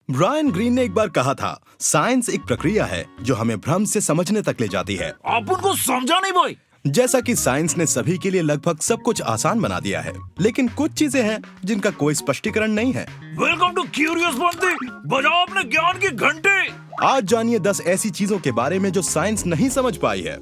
Brian green ने एक बार कहा था, साइंस एक प्रक्रिया है जो हमें भ्रम से समझने तक ले जाती है। आप उनको समझा नहीं भाई। जैसा कि साइंस ने सभी के लिए लगभग सब कुछ आसान बना दिया है, लेकिन कुछ चीजें हैं जिनका कोई स्पष्टीकरण नहीं है। वेलकम टू क्यूरियस बंटी, बजाओ अपने ज्ञान की घंटे। आज जानिए 10 ऐसी चीजों के बारे में जो साइंस नहीं समझ पाई है।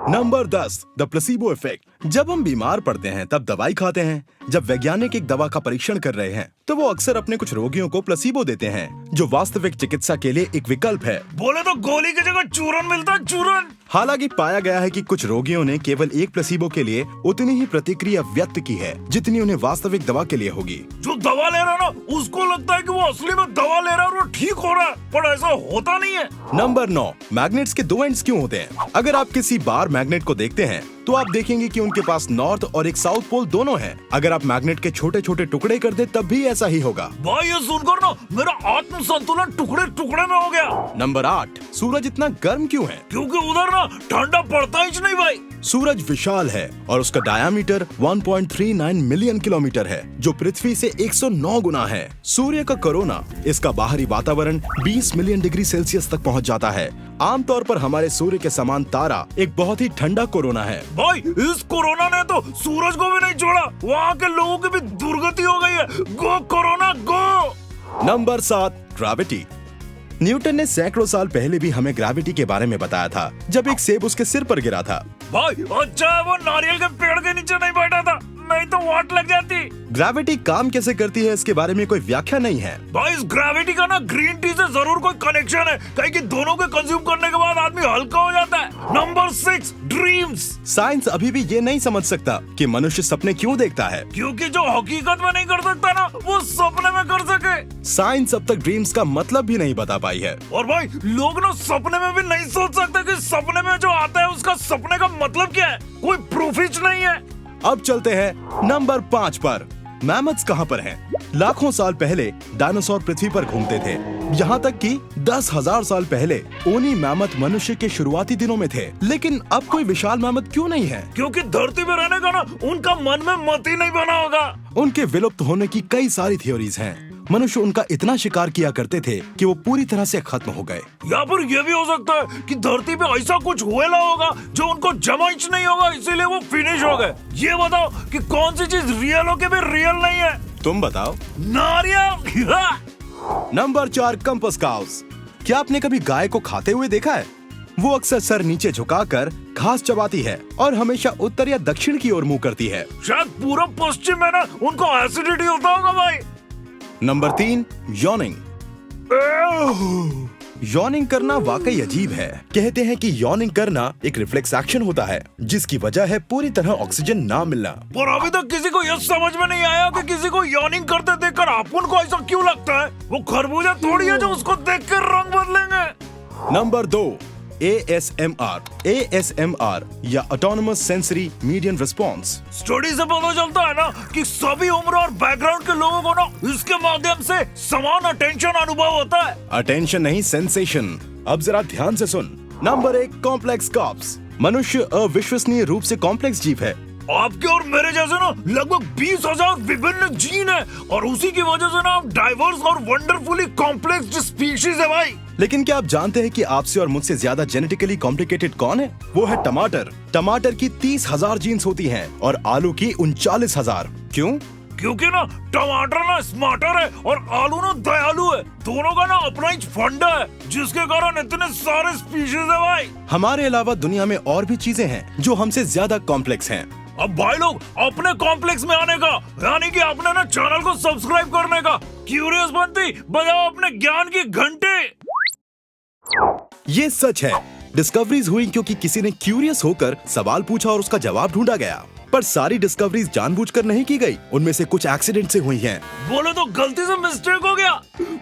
Number 10, the placebo effect. जब हम बीमार पड़ते हैं तब दवाई खाते हैं। जब वैज्ञानिक एक दवा का परीक्षण कर रहे हैं तो वो अक्सर अपने कुछ रोगियों को प्लेसिबो देते हैं, जो वास्तविक चिकित्सा के लिए एक विकल्प है। बोले तो गोली की जगह चूरन मिलता है, चूरन। हालांकि पाया गया है कि कुछ रोगियों ने केवल एक प्लेसिबो के लिए उतनी ही प्रतिक्रिया व्यक्त की है जितनी उन्हें वास्तविक दवा के लिए होगी। जो दवा ले रहा है ना, उसको लगता है कि वो असली में दवा ले रहा है और वो ठीक हो रहा है, पर ऐसा होता नहीं है। नंबर 9, मैग्नेट्स के 2 एंड्स क्यों होते हैं? अगर आप किसी बार मैग्नेट को देखते हैं तो आप देखेंगे कि उनके पास नॉर्थ और एक साउथ पोल दोनों हैं। अगर आप मैग्नेट के छोटे छोटे टुकड़े कर दे तब भी ऐसा ही होगा। भाई ये सुनकर ना मेरा आत्म संतुलन टुकड़े टुकड़े में हो गया। नंबर 8, सूरज इतना गर्म क्यों है? क्योंकि उधर ना ठंडा पड़ता ही नहीं भाई। सूरज विशाल है और उसका डायामीटर 1.39 मिलियन किलोमीटर है, जो पृथ्वी से 109 गुना है। सूर्य का कोरोना, इसका बाहरी वातावरण 20 मिलियन डिग्री सेल्सियस तक पहुंच जाता है। आमतौर पर हमारे सूर्य के समान तारा एक बहुत ही ठंडा कोरोना है। भाई इस कोरोना ने तो सूरज को भी नहीं छोड़ा, वहाँ के लोगों की भी दुर्गति हो गई है। गो कोरोना गो। Number 7, gravity. न्यूटन ने सैकड़ों साल पहले भी हमें ग्रेविटी के बारे में बताया था, जब एक सेब उसके सिर पर गिरा था। भाई अच्छा वो नारियल के पेड़ के नीचे नहीं बैठा था, नहीं तो वाट लग जाती। ग्रेविटी काम कैसे करती है इसके बारे में कोई व्याख्या नहीं है। भाई इस ग्रेविटी का ना ग्रीन टी से जरूर कोई कनेक्शन है, कहीं कि दोनों के कंज्यूम करने के बाद आदमी हल्का हो जाता है। Number 6, dreams. साइंस अभी भी ये नहीं समझ सकता कि मनुष्य सपने क्यों देखता है, क्योंकि जो हकीकत में नहीं कर सकता ना, वो सपने में कर सके। साइंस अब तक ड्रीम्स का मतलब भी नहीं बता पाई है। और भाई लोग ना सपने में भी नहीं सोच सकते कि सपने में जो आता है उसका सपने का मतलब क्या है, कोई प्रूफ ही नहीं है। अब चलते हैं नंबर 5 पर। मैमथ्स कहाँ पर हैं? लाखों साल पहले डायनासोर पृथ्वी पर घूमते थे। यहाँ तक कि 10,000 साल पहले ओनी मैमथ मनुष्य के शुरुआती दिनों में थे। लेकिन अब कोई विशाल मैमथ क्यों नहीं है? क्योंकि धरती में रहने का ना उनका मन में मत ही नहीं बना होगा। उनके विलुप्त होने की कई सारी थ्योरीज हैं। मनुष्य उनका इतना शिकार किया करते थे कि वो पूरी तरह से खत्म हो गए। या फिर ये भी हो सकता है कि धरती पे ऐसा कुछ हुआ होगा जो उनको जमाइच नहीं होगा, इसीलिए वो फिनिश हो गए। ये बताओ कि कौन सी चीज रियल हो के भी रियल नहीं है? तुम बताओ। नारियल। Number 4, compass cows. क्या आपने कभी गाय को खाते हुए देखा है? वो अक्सर सर नीचे झुकाकर घास चबाती है और हमेशा उत्तर या दक्षिण की ओर मुंह करती है। शायद पूर्व पश्चिम में ना उनको एसिडिटी होता होगा भाई। Number 3, yawning. यॉनिंग करना वाकई अजीब है। कहते हैं कि यॉनिंग करना एक रिफ्लेक्स एक्शन होता है, जिसकी वजह है पूरी तरह ऑक्सीजन ना मिलना। पर अभी तक किसी को यह समझ में नहीं आया कि किसी को यॉनिंग करते देखकर अपन को ऐसा क्यों लगता है। वो खरबूजा थोड़ी है जो उसको देखकर रंग बदलेंगे। Number 2, ASMR। ASMR या autonomous sensory medium response. Study से पता चलता है ना कि सभी उम्र और बैकग्राउंड के लोगों को ना इसके माध्यम से समान अटेंशन अनुभव होता है। अटेंशन नहीं, सेंसेशन। अब जरा ध्यान से सुन। Number 1, complex cops. मनुष्य अविश्वसनीय रूप से कॉम्प्लेक्स जीव है। आपके और मेरे जैसे ना लगभग 20,000 विभिन्न जीन है, और उसी की वजह से ना हम डाइवर्स और वंडरफुली कॉम्प्लेक्स स्पीशीज है भाई। लेकिन क्या आप जानते हैं कि आपसे और मुझसे ज्यादा जेनेटिकली कॉम्प्लिकेटेड कौन है? वो है टमाटर। टमाटर की 30,000 जीन्स होती हैं और आलू की 39,000। क्यों? क्योंकि ना टमाटर ना स्मार्टर है और आलू ना दयालु है। दोनों का ना अपना ही फंडा है, जिसके कारण इतने सारे स्पीशीज है भाई। हमारे अलावा दुनिया में और भी चीजें हैं जो हमसे ज्यादा कॉम्प्लेक्स हैं। अब भाई लोग अपने कॉम्प्लेक्स में आने का, यानी कि आपने ना चैनल को सब्सक्राइब करने का। क्यूरियस बंटी, बजाओ अपने ज्ञान की घंटे। ये सच है, डिस्कवरीज हुई क्योंकि किसी ने क्यूरियस होकर सवाल पूछा और उसका जवाब ढूंढा गया। पर सारी डिस्कवरीज जानबूझकर नहीं की गई, उनमें से कुछ एक्सीडेंट से हुई हैं। बोले तो गलती से मिस्टेक हो गया।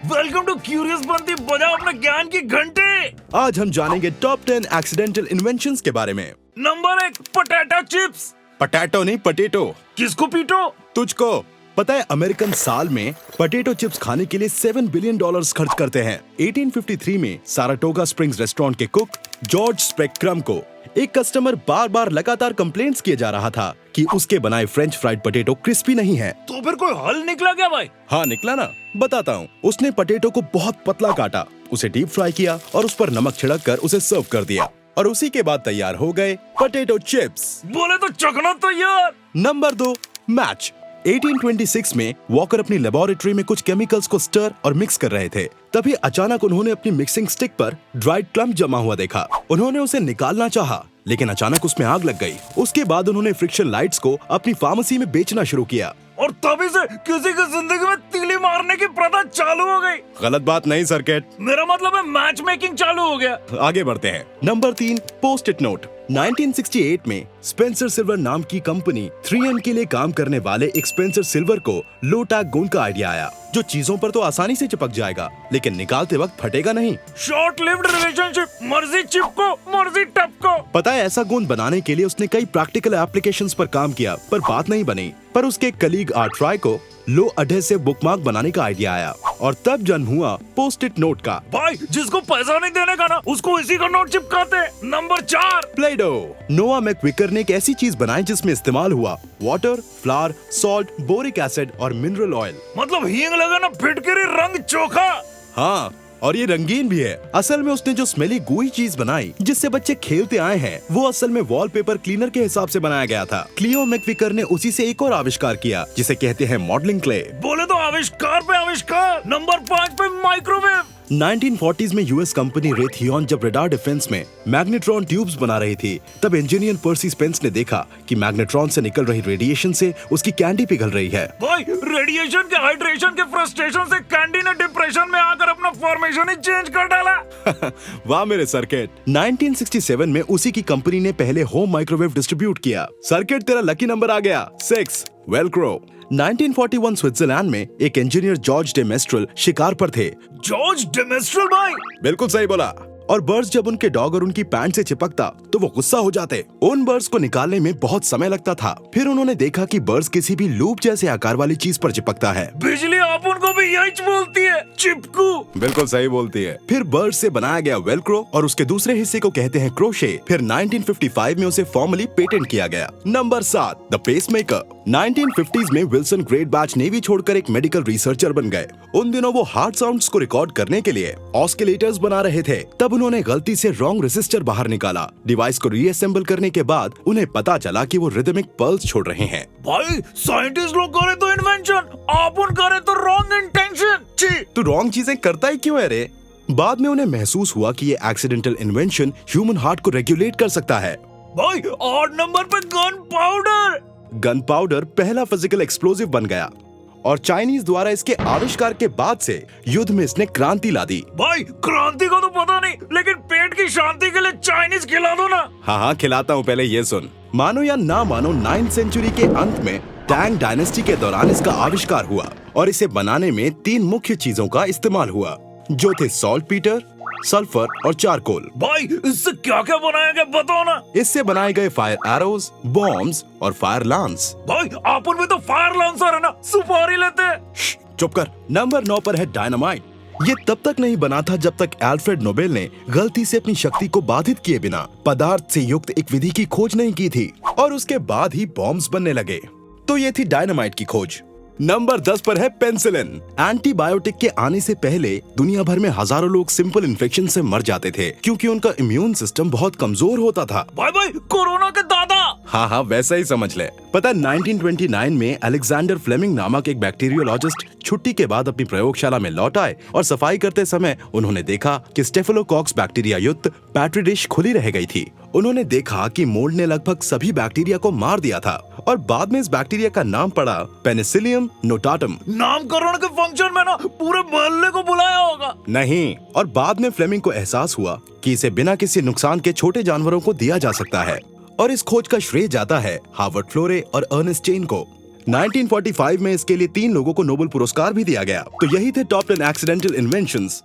वेलकम टू क्यूरियस बंटी, बजाओ अपने ज्ञान की घंटे। आज हम जानेंगे टॉप 10 एक्सीडेंटल इन्वेंशंस के बारे में। Number 1, potato chips. पोटैटो नहीं, पोटैटो। किसको पीटो? तुझको। पता है अमेरिकन साल में पोटैटो चिप्स खाने के लिए $7 बिलियन खर्च करते हैं। 1853 में साराटोगा स्प्रिंग्स रेस्टोरेंट के कुक जॉर्ज स्पेक्ट्रम को एक कस्टमर बार बार लगातार कंप्लेंट्स किए जा रहा था कि उसके बनाए फ्रेंच फ्राइड पोटैटो क्रिस्पी नहीं है। तो फिर कोई हल निकला क्या भाई? हाँ निकला ना, बताता हूँ। उसने पोटैटो को बहुत पतला काटा, उसे डीप फ्राई किया और उस पर नमक छिड़क कर उसे सर्व कर दिया और उसी के बाद तैयार हो गए पोटैटो चिप्स। बोले तो चखना तैयार। Number 2, match. 1826 में वॉकर अपनी लेबोरेटरी में कुछ केमिकल्स को स्टर और मिक्स कर रहे थे। तभी अचानक उन्होंने अपनी मिक्सिंग स्टिक पर ड्राइड क्लम्प जमा हुआ देखा। उन्होंने उसे निकालना चाहा, लेकिन अचानक उसमें आग लग गई। उसके बाद उन्होंने फ्रिक्शन लाइट्स को अपनी फार्मेसी में बेचना शुरू किया और तभी से किसी की जिंदगी में तीली मारने की प्रथा चालू हो गई। गलत बात नहीं सर्किट, मेरा मतलब है मैच मेकिंग चालू हो गया। आगे बढ़ते हैं। Number 3, post it note. 1968 में स्पेंसर सिल्वर नाम की कंपनी 3M के लिए काम करने वाले एक स्पेंसर सिल्वर को लो टैग गोंद का आइडिया आया, जो चीजों पर तो आसानी से चिपक जाएगा लेकिन निकालते वक्त फटेगा नहीं। शॉर्ट लिव्ड रिलेशनशिप, मर्जी चिपको मर्जी टपको। पता है, ऐसा गोंद बनाने के लिए उसने कई प्रैक्टिकल एप्लीकेशंस पर काम किया पर बात नहीं बनी। पर उसके कलीग आर्ट ट्राई को लो एडहेसिव बुकमार्क बनाने का आइडिया आया और तब जन्म हुआ पोस्ट इट नोट का। भाई जिसको पैसा नहीं देने का ना, उसको इसी का नोट चिपकाते। Number 4, Play Doh. नोआ मैकविकर ने एक ऐसी चीज बनाई जिसमें इस्तेमाल हुआ water, flour, salt, boric acid और मिनरल ऑयल। मतलब हींग लगा ना फिटकरी रंग चोखा। हाँ, और ये रंगीन भी है। असल में उसने जो स्मेली गुई चीज बनाई जिससे बच्चे खेलते आए हैं, वो असल में वॉलपेपर क्लीनर के हिसाब से बनाया गया था। क्लियो मैकविकर ने उसी से एक और आविष्कार किया जिसे कहते हैं मॉडलिंग क्ले। बोले तो आविष्कार पे आविष्कार। नंबर 5 पे माइक्रोवेव। 1940s में यूएस कंपनी रेथियन जब रडार डिफेंस में मैग्नेट्रॉन ट्यूब्स बना रही थी, तब इंजीनियर पर्सी स्पेंस ने देखा कि मैग्नेट्रॉन से निकल रही रेडिएशन से उसकी कैंडी पिघल रही है। भाई रेडिएशन के हाइड्रेशन के फ्रस्ट्रेशन से कैंडी ने डिप्रेशन में आकर अपना फॉर्मेशन ही चेंज कर डाला। वाह मेरे सर्किट। 1967 में उसी की कंपनी ने पहले होम माइक्रोवेव डिस्ट्रीब्यूट किया। सर्किट, तेरा लकी नंबर आ गया, 6, वेलक्रो। 1941 स्विट्जरलैंड में एक इंजीनियर जॉर्ज डे मेस्ट्रल शिकार पर थे। जॉर्ज डे मेस्ट्रल भाई? बिल्कुल सही बोला। और बर्ड्स जब उनके डॉग और उनकी पैंट से चिपकता तो वो गुस्सा हो जाते। उन बर्ड्स को निकालने में बहुत समय लगता था। फिर उन्होंने देखा कि बर्ड्स किसी भी लूप जैसे आकार वाली चीज पर चिपकता है। बिजली आप उनको भी यही बोलती है, चिपकू। बिल्कुल सही बोलती है। फिर बर्ड से बनाया गया वेलक्रो और उसके दूसरे हिस्से को कहते हैं क्रोशे। फिर 1955 में उसे फॉर्मली पेटेंट किया गया। Number 7, the pacemaker. 1950s में विल्सन ग्रेट बैच नेवी छोड़कर एक मेडिकल रिसर्चर बन गए। उन दिनों वो हार्ट साउंड्स को रिकॉर्ड करने के लिए ऑस्किलेटर्स बना रहे थे। तब उन्होंने गलती से रॉन्ग रेसिस्टर बाहर निकाला। डिवाइस को रीअसेंबल करने के बाद उन्हें पता चला कि वो रिदमिक पल्स छोड़ रहे हैं। भाई साइंटिस्ट लोग करे तो इन्वेंशन, अपन करे तो रॉन्ग इंटेंशन। तू रॉन्ग चीजें करता ही क्यों है रे? बाद में उन्हें महसूस हुआ कि ये एक्सीडेंटल इन्वेंशन ह्यूमन हार्ट को रेगुलेट कर सकता है। भाई 8 नंबर पे गन पाउडर। गन पाउडर पहला फिजिकल एक्सप्लोजिव बन गया और चाइनीज द्वारा इसके आविष्कार के बाद से युद्ध में इसने क्रांति ला दी। भाई क्रांति को तो पता नहीं, लेकिन पेट की शांति के लिए चाइनीज खिला दो ना। हाँ खिलाता हूँ, पहले ये सुन। मानो या ना मानो 9th सेंचुरी के अंत में टैंग डायनेस्टी के दौरान इसका आविष्कार हुआ और इसे बनाने में 3 मुख्य चीजों का इस्तेमाल हुआ, जो थे सॉल्ट पीटर, सल्फर और चारकोल। भाई इससे क्या क्या बनाया गया बताओ ना। इससे बनाए गए फायर एरोज, बॉम्ब्स और फायर लांस। भाई अपन भी तो फायर लांसर है ना, सुपारी लेते हैं। चुप कर। नंबर 9 पर है डायनामाइट। ये तब तक नहीं बना था जब तक अल्फ्रेड नोबेल ने गलती से अपनी शक्ति को बाधित किए बिना पदार्थ से युक्त एक विधि की खोज नहीं की थी और उसके बाद ही बॉम्ब्स बनने लगे। तो ये थी डायनामाइट की खोज। नंबर 10 पर है पेनिसिलिन। एंटीबायोटिक के आने से पहले दुनिया भर में हजारों लोग सिंपल इन्फेक्शन से मर जाते थे क्योंकि उनका इम्यून सिस्टम बहुत कमजोर होता था। भाई कोरोना के दादा। हाँ वैसा ही समझ ले। पता है 1929 में अलेक्जेंडर फ्लेमिंग नामक एक बैक्टीरियोलॉजिस्ट छुट्टी के बाद अपनी प्रयोगशाला में लौट आए और सफाई करते समय उन्होंने देखा कि स्टेफिलोकॉक्स बैक्टीरिया युक्त पैट्री डिश खुली रह गई थी। उन्होंने देखा कि मोल्ड ने लगभग सभी बैक्टीरिया को मार दिया था और बाद में इस बैक्टीरिया का नाम पड़ा पेनिसिलियम नोटाटम। नामकरण के फंक्शन में ना पूरे मोहल्ले को बुलाया होगा। नहीं, और बाद में फ्लेमिंग को एहसास हुआ कि इसे बिना किसी नुकसान के छोटे जानवरों को दिया जा सकता है और इस खोज का श्रेय जाता है हार्वर्ड फ्लोरे और अर्नेस्ट चेन को। 1945 में इसके लिए 3 लोगों को नोबेल पुरस्कार भी दिया गया। तो यही थे टॉप 10 एक्सीडेंटल इन्वेंशंस।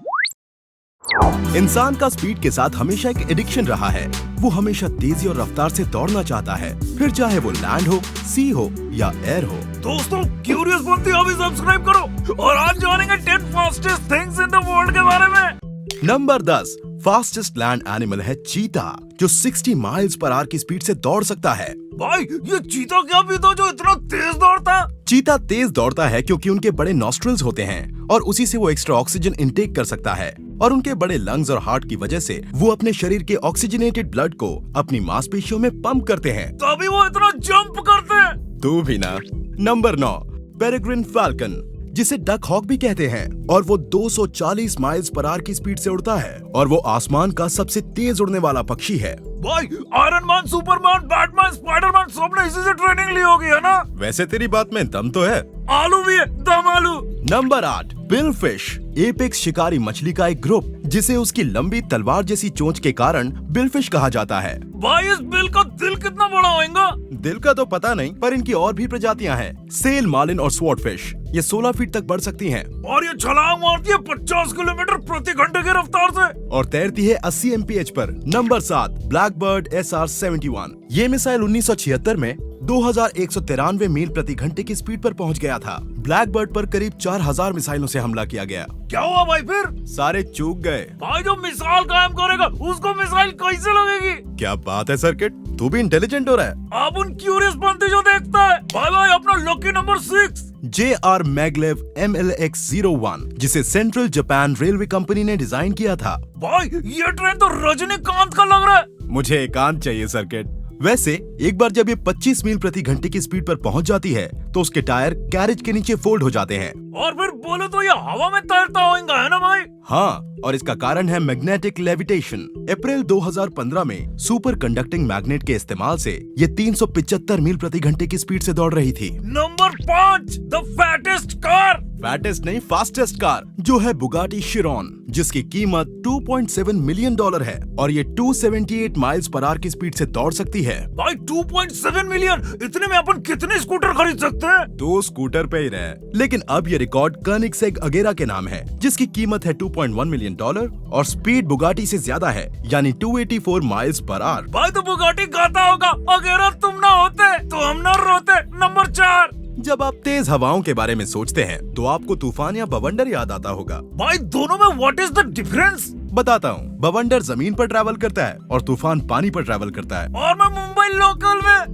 इंसान का स्पीड के साथ हमेशा एक एडिक्शन रहा है। वो हमेशा तेजी और रफ्तार से दौड़ना चाहता है, फिर चाहे वो लैंड हो, सी हो या एयर हो। दोस्तों क्यूरियस पंथी अभी सब्सक्राइब करो और आज जानेंगे 10 fastest things in the world के बारे में। नंबर 10, फास्टेस्ट लैंड एनिमल है चीता, जो 60 माइल्स पर आवर की स्पीड से दौड़ सकता है। भाई ये चीता क्या पीता जो इतना तेज दौड़ता? चीता तेज दौड़ता है क्योंकि उनके बड़े नॉस्ट्रिल्स होते हैं और उसी से वो एक्स्ट्रा ऑक्सीजन इनटेक कर सकता है, और उनके बड़े लंग्स और हार्ट की वजह से वो अपने शरीर के ऑक्सीजनेटेड ब्लड को अपनी मांसपेशियों में पंप करते हैं। तभी वो इतना जंप करते हैं। तू भी ना। नंबर 9, पेरेग्रिन फाल्कन, जिसे डक हॉक भी कहते हैं, और वो 240 माइल्स पर आवर की स्पीड से उड़ता है और वो आसमान का सबसे तेज उड़ने वाला पक्षी है। भाई iron man, Superman, Batman, Spiderman सबने इसी से ट्रेनिंग ली होगी, है ना? वैसे तेरी बात में दम तो है। आलू भी है, दम आलू। नंबर 8, बिल फिश, एपेक्स शिकारी मछली का एक ग्रुप, जिसे उसकी लंबी तलवार जैसी चोंच के कारण बिल फिश कहा जाता है। भाई इस बिल का दिल कितना बड़ा होगा? दिल का तो पता नहीं, पर इनकी और भी प्रजातियां हैं। सेल, मार्लिन और स्वॉर्ड फिश ये 16 फीट तक बढ़ सकती हैं। और ये छलांग मारती है 50 किलोमीटर प्रति घंटे की रफ्तार से और तैरती है 80 mph पर। नंबर 7, ब्लैकबर्ड SR-71, ये मिसाइल 1976 में 2193 मील प्रति घंटे की स्पीड पर पहुंच गया था। ब्लैकबर्ड पर करीब 4000 मिसाइलों से हमला किया गया। क्या हुआ भाई फिर? सारे चूक गए। भाई जो मिसाइल कायम करेगा उसको मिसाइल कैसे लगेगी? क्या बात है सर्किट, तू भी इंटेलिजेंट हो रहा है। अब उन क्यूरियस बनती जो देखता है। भाई भाई अपना lucky number 6, JR Maglev MLX-01, जिसे सेंट्रल जापान रेलवे कंपनी ने डिजाइन किया था। भाई ये ट्रेन तो रजनीकांत का लग रहा है। मुझे एकांत चाहिए सर्किट। वैसे एक बार जब ये 25 मील प्रति घंटे की स्पीड पर पहुंच जाती है तो उसके टायर कैरेज के नीचे फोल्ड हो जाते हैं। और फिर बोले तो ये हवा में तैरता होगा, है ना भाई? हाँ, और इसका कारण है मैग्नेटिक लेविटेशन। अप्रैल 2015 में सुपर कंडक्टिंग मैग्नेट के इस्तेमाल से ये 375 मील प्रति घंटे की स्पीड से दौड़ रही थी। Number 5, the fattest car. Fattest नहीं, फास्टेस्ट कार, जो है बुगाटी शिरॉन, जिसकी कीमत $2.7 मिलियन है और ये 278 माइल्स पर आवर की स्पीड से दौड़ सकती है। भाई 2.7 मिलियन, इतने में अपन कितने स्कूटर खरीद सकते हैं? 2 स्कूटर पे ही रहे। लेकिन अब ये रिकॉर्ड कर्निगसेग अगेरा के नाम है, जिसकी कीमत है $2.1 मिलियन और स्पीड बुगाटी से ज्यादा है, यानी 284 माइल्स पर आवर। भाई तो बुगाटी गाता होगा, अगेरा तुम ना होते तो हम ना रोते। नंबर 4, जब आप तेज हवाओं के बारे में सोचते हैं तो आपको तूफान या बवंडर याद आता होगा। भाई दोनों में व्हाट इज द डिफरेंस? बताता हूँ। बवंडर जमीन पर ट्रैवल करता है और तूफान पानी पर ट्रैवल करता है। और मैं मुंबई लोकल में।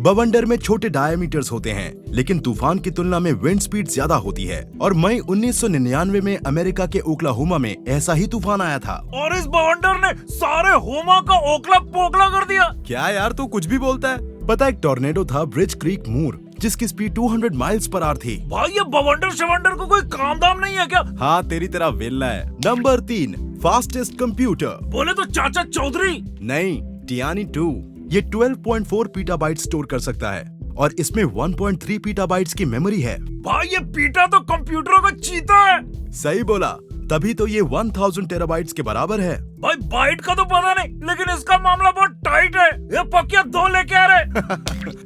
बवंडर में छोटे डायमीटर्स होते हैं, लेकिन तूफान की तुलना में विंड स्पीड ज्यादा होती है। और मई 1999 में अमेरिका के ओक्लाहोमा में ऐसा ही तूफान आया था। और इस बवंडर ने सारे होमा का ओखला पोखला कर दिया। क्या यार, तू कुछ भी बोलता है। पता, एक टॉर्नेडो था ब्रिज क्रीक मूर, जिसकी स्पीड 200 माइल्स पर आवर थी। भाई ये बवंडर शवंडर को कोई काम दाम नहीं है क्या? हाँ, तेरी तरह वेल्ला है। Number 3, fastest computer. बोले तो चाचा चौधरी। नहीं, टियानी 2। ये 12.4 पीटाबाइट स्टोर कर सकता है और इसमें 1.3 पीटाबाइट्स की मेमोरी है। भाई ये पीटा तो कंप्यूटरों का चीता है। सही बोला, तभी तो ये 1000 टेराबाइट्स के बराबर है। भाई बाइट का तो पता नहीं, लेकिन इसका मामला बहुत टाइट है। ये पक्किया 2 लेके आ रहे।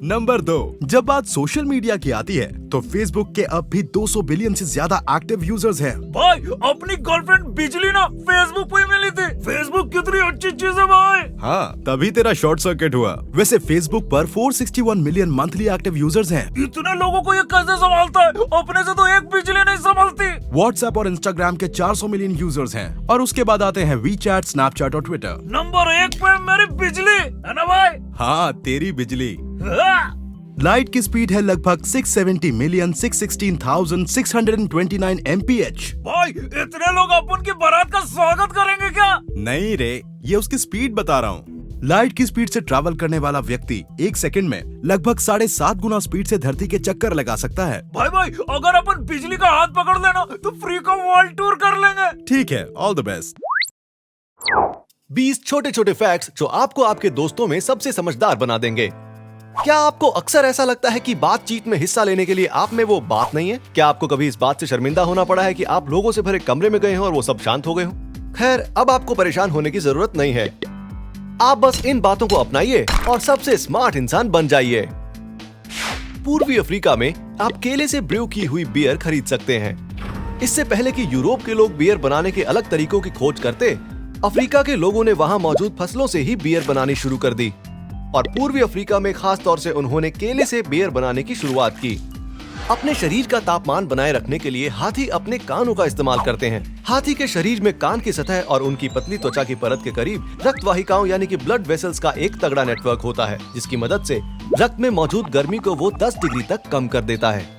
नंबर 2, जब बात सोशल मीडिया की आती है तो फेसबुक के अब भी 200 बिलियन से ज्यादा एक्टिव यूजर्स हैं। भाई अपनी गर्लफ्रेंड बिजली ना फेसबुक पे मिली थी। फेसबुक कितनी अच्छी चीज है भाई। हाँ, तभी तेरा शॉर्ट सर्किट हुआ। वैसे फेसबुक पर 461 मिलियन मंथली एक्टिव यूजर्स हैं। इतने लोगों को ये कैसे संभालता है? अपने से तो एक बिजली नहीं संभालती। व्हाट्सएप और इंस्टाग्राम के 400 मिलियन यूजर्स हैं और उसके बाद आते हैं वीचैट, स्नैपचैट और ट्विटर। नंबर 1 पे मेरी बिजली है ना भाई। हाँ, तेरी बिजली। हाँ। लाइट की स्पीड है लगभग 670,616,629 mph। भाई इतने लोग अपन की बारात का स्वागत करेंगे क्या? नहीं रे, ये उसकी स्पीड बता रहा हूँ। लाइट की स्पीड से ट्रैवल करने वाला व्यक्ति 1 सेकंड में लगभग 7.5 गुना स्पीड से धरती के चक्कर लगा सकता है। भाई अगर अपन बिजली का हाथ पकड़ लेना तो फ्री का वर्ल्ड टूर कर लेंगे। ठीक है, ऑल द बेस्ट। 20 छोटे छोटे फैक्ट्स जो आपको आपके दोस्तों में सबसे समझदार बना देंगे। क्या आपको अक्सर ऐसा लगता है कि बातचीत में हिस्सा लेने के लिए आप में वो बात नहीं है? क्या आपको कभी इस बात से शर्मिंदा होना पड़ा है कि आप लोगों से भरे कमरे में गए हो और वो सब शांत हो गए हो? खैर, अब आपको परेशान होने की जरूरत नहीं है। आप बस इन बातों को अपनाइए और सबसे स्मार्ट इंसान बन जाइए। पूर्वी अफ्रीका में आप केले से ब्रू की हुई बियर खरीद सकते हैं। इससे पहले कि यूरोप के लोग बियर बनाने के अलग तरीकों की खोज करते, अफ्रीका के लोगों ने वहां मौजूद फसलों से ही बियर बनानी शुरू कर दी और पूर्वी अफ्रीका में खास तौर से उन्होंने केले से बियर बनाने की शुरुआत की। अपने शरीर का तापमान बनाए रखने के लिए हाथी अपने कानों का इस्तेमाल करते हैं। हाथी के शरीर में कान की सतह और उनकी पतली त्वचा की परत के करीब रक्त वाहिकाओं यानी कि ब्लड वेसल्स का एक तगड़ा नेटवर्क होता है, जिसकी मदद से रक्त में मौजूद गर्मी को वो 10 डिग्री तक कम कर देता है।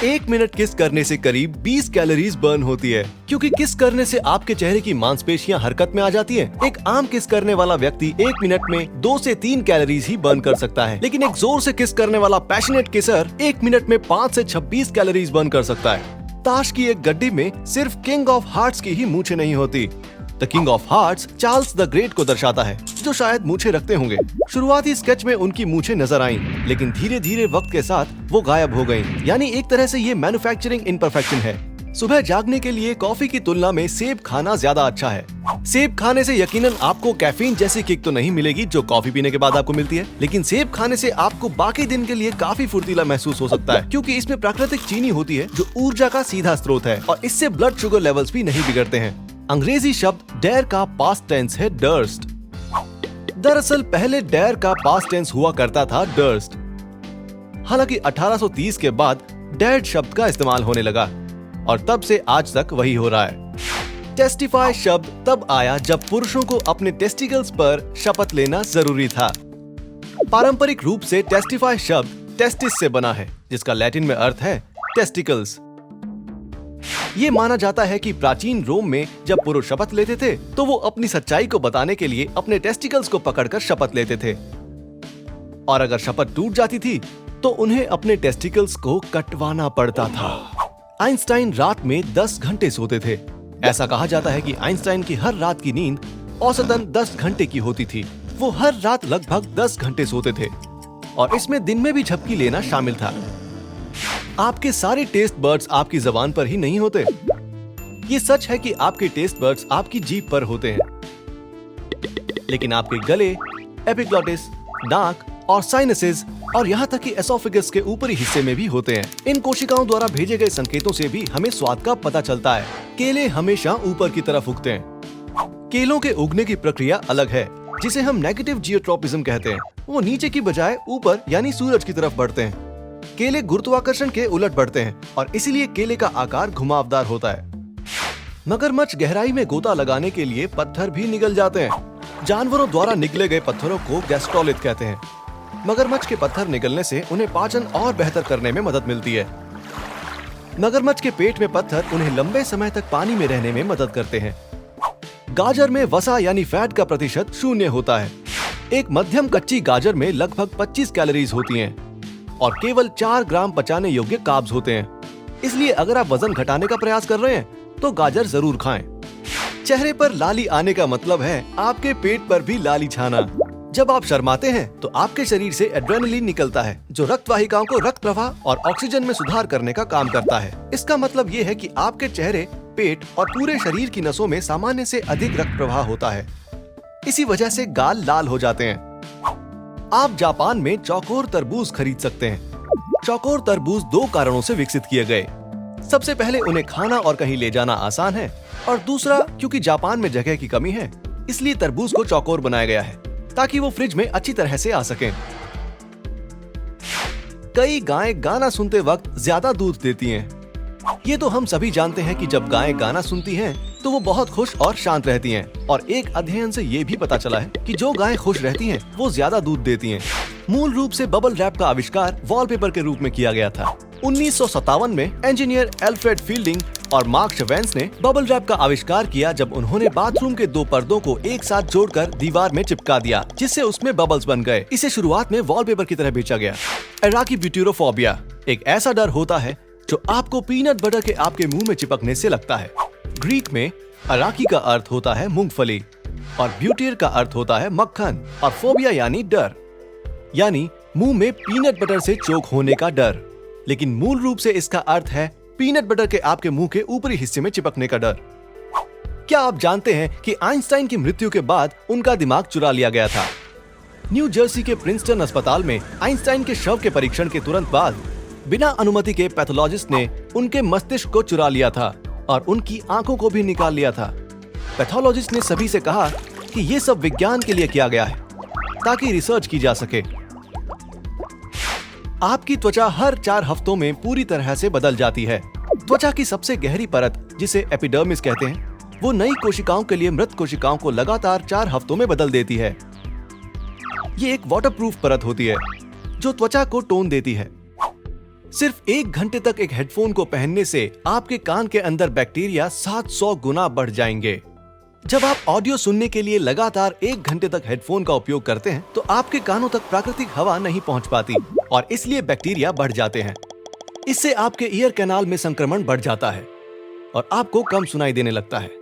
1 मिनट किस करने से करीब 20 कैलोरीज बर्न होती है, क्योंकि किस करने से आपके चेहरे की मांसपेशियां हरकत में आ जाती हैं। एक आम किस करने वाला व्यक्ति 1 मिनट में 2 से 3 कैलोरीज ही बर्न कर सकता है, लेकिन एक जोर से किस करने वाला पैशनेट किसर 1 मिनट में 5 से 26 कैलोरीज बर्न कर सकता है। ताश की एक गड्डी में सिर्फ किंग ऑफ हार्ट्स की ही मूछें नहीं होती। The king of hearts Charles the great को दर्शाता है, जो शायद मूछें रखते होंगे। शुरुआती स्केच में उनकी मूछें नजर आईं, लेकिन धीरे धीरे वक्त के साथ वो गायब हो गईं। यानी एक तरह से ये मैन्युफैक्चरिंग इम्परफेक्शन है। सुबह जागने के लिए कॉफी की तुलना में सेब खाना ज्यादा अच्छा है। सेब खाने से यकीनन आपको कैफीन जैसी किक तो नहीं मिलेगी जो कॉफी पीने के बाद आपको मिलती है, लेकिन सेब खाने से आपको बाकी दिन के लिए काफी फुर्तीला महसूस हो सकता है, क्योंकि इसमें प्राकृतिक चीनी होती है जो ऊर्जा का सीधा स्रोत है और इससे ब्लड शुगर लेवल्स भी नहीं बिगड़ते हैं। अंग्रेजी शब्द डेयर का पास्ट टेंस है डर्स्ट। दरअसल पहले डेयर का पास्ट टेंस हुआ करता था डर्स्ट। हालांकि 1830 के बाद डेड शब्द का इस्तेमाल होने लगा और तब से आज तक वही हो रहा है। टेस्टिफाई शब्द तब आया जब पुरुषों को अपने टेस्टिकल्स पर शपथ लेना जरूरी था। पारंपरिक रूप से टेस्टिफाई शब्द टेस्टिस से बना है, जिसका लैटिन में अर्थ है टेस्टिकल्स। ये माना जाता है कि प्राचीन रोम में जब पुरुष शपथ लेते थे तो वो अपनी सच्चाई को बताने के लिए अपने टेस्टिकल्स को पकड़कर शपथ लेते थे, और अगर शपथ टूट जाती थी तो उन्हें अपने टेस्टिकल्स को कटवाना पड़ता था। आइंस्टाइन रात में 10 घंटे सोते थे। ऐसा कहा जाता है कि आइंस्टाइन की हर रात की नींद औसतन 10 घंटे की होती थी। वो हर रात लगभग 10 घंटे सोते थे और इसमें दिन में भी झपकी लेना शामिल था। आपके सारे टेस्ट बर्ड्स आपकी जबान पर ही नहीं होते। ये सच है कि आपके टेस्ट बर्ड्स आपकी जीभ पर होते हैं, लेकिन आपके गले, एपिग्लॉटिस, नाक और साइनसेस और यहाँ तक कि एसोफेगस के ऊपरी हिस्से में भी होते हैं। इन कोशिकाओं द्वारा भेजे गए संकेतों से भी हमें स्वाद का पता चलता है। केले हमेशा ऊपर की तरफ उगते हैं। केलों के उगने की प्रक्रिया अलग है, जिसे हम नेगेटिव जियोट्रोपिज्म कहते हैं। वो नीचे की बजाय ऊपर यानी सूरज की तरफ बढ़ते हैं। केले गुरुत्वाकर्षण के उलट बढ़ते हैं और इसीलिए केले का आकार घुमावदार होता है। मगरमच्छ गहराई में गोता लगाने के लिए पत्थर भी निगल जाते हैं। जानवरों द्वारा निगले गए पत्थरों को गैस्ट्रोलिथ कहते हैं। मगरमच्छ के पत्थर निगलने से उन्हें पाचन और बेहतर करने में मदद मिलती है। मगरमच्छ के पेट में पत्थर उन्हें लंबे समय तक पानी में रहने में मदद करते हैं। गाजर में वसा यानी फैट का प्रतिशत 0 होता है। एक मध्यम कच्ची गाजर में लगभग 25 कैलोरीज होती हैं और केवल 4 ग्राम पचाने योग्य कार्ब्स होते हैं। इसलिए अगर आप वजन घटाने का प्रयास कर रहे हैं तो गाजर जरूर खाएं। चेहरे पर लाली आने का मतलब है आपके पेट पर भी लाली छाना। जब आप शर्माते हैं तो आपके शरीर से एड्रेनलिन निकलता है, जो रक्त वाहिकाओं को रक्त प्रवाह और ऑक्सीजन में सुधार करने का काम करता है। इसका मतलब ये है कि आपके चेहरे, पेट और पूरे शरीर की नसों में सामान्य से अधिक रक्त प्रवाह होता है। इसी वजह से गाल लाल हो जाते हैं। आप जापान में चौकोर तरबूज खरीद सकते हैं। चौकोर तरबूज 2 कारणों से विकसित किए गए। सबसे पहले उन्हें खाना और कहीं ले जाना आसान है, और दूसरा क्योंकि जापान में जगह की कमी है, इसलिए तरबूज को चौकोर बनाया गया है ताकि वो फ्रिज में अच्छी तरह से आ सकें। कई गायें गाना सुनते वक्त ज्यादा दूध देती हैं। ये तो हम सभी जानते हैं कि जब गायें गाना सुनती हैं तो वो बहुत खुश और शांत रहती हैं, और एक अध्ययन से ये भी पता चला है कि जो गायें खुश रहती हैं वो ज्यादा दूध देती हैं। मूल रूप से बबल रैप का आविष्कार वॉलपेपर के रूप में किया गया था। 1957 में इंजीनियर एल्फ्रेड फील्डिंग और मार्क शेवेंस ने बबल रैप का आविष्कार किया जब उन्होंने बाथरूम के 2 पर्दों को एक साथ जोड़कर दीवार में चिपका दिया, जिससे उसमें बबल्स बन गए। इसे शुरुआत में वॉलपेपर की तरह बेचा गया। एराकीब्यूटेरोफोबिया एक ऐसा डर होता है जो आपको पीनट बटर के आपके मुंह में चिपकने से लगता है। ग्रीक में अराकी का अर्थ होता है मूंगफली और ब्यूटियर का अर्थ होता है मक्खन, और फोबिया यानी डर, यानी मुंह में पीनट बटर से चोक होने का डर। लेकिन मूल रूप से इसका अर्थ है पीनट बटर के आपके मुंह के ऊपरी हिस्से में चिपकने का डर। क्या आप जानते हैं कि आइंस्टाइन की मृत्यु के बाद उनका दिमाग चुरा लिया गया था? न्यू जर्सी के प्रिंसटन अस्पताल में आइंस्टाइन के शव के परीक्षण के तुरंत बाद बिना अनुमति के पैथोलॉजिस्ट ने उनके मस्तिष्क को चुरा लिया था और उनकी आंखों को भी निकाल लिया था। पैथोलॉजिस्ट ने सभी से कहा कि ये सब विज्ञान के लिए किया गया है ताकि रिसर्च की जा सके। आपकी त्वचा हर 4 हफ्तों में पूरी तरह से बदल जाती है। त्वचा की सबसे गहरी परत, जिसे एपिडर्मिस कहते हैं, वो नई कोशिकाओं के लिए मृत कोशिकाओं को लगातार 4 हफ्तों में बदल देती है। ये एक वाटरप्रूफ परत होती है जो त्वचा को टोन देती है। सिर्फ 1 घंटे तक एक हेडफोन को पहनने से आपके कान के अंदर बैक्टीरिया 700 गुना बढ़ जाएंगे। जब आप ऑडियो सुनने के लिए लगातार 1 घंटे तक हेडफोन का उपयोग करते हैं तो आपके कानों तक प्राकृतिक हवा नहीं पहुंच पाती और इसलिए बैक्टीरिया बढ़ जाते हैं। इससे आपके ईयर कैनाल में संक्रमण बढ़ जाता है और आपको कम सुनाई देने लगता है।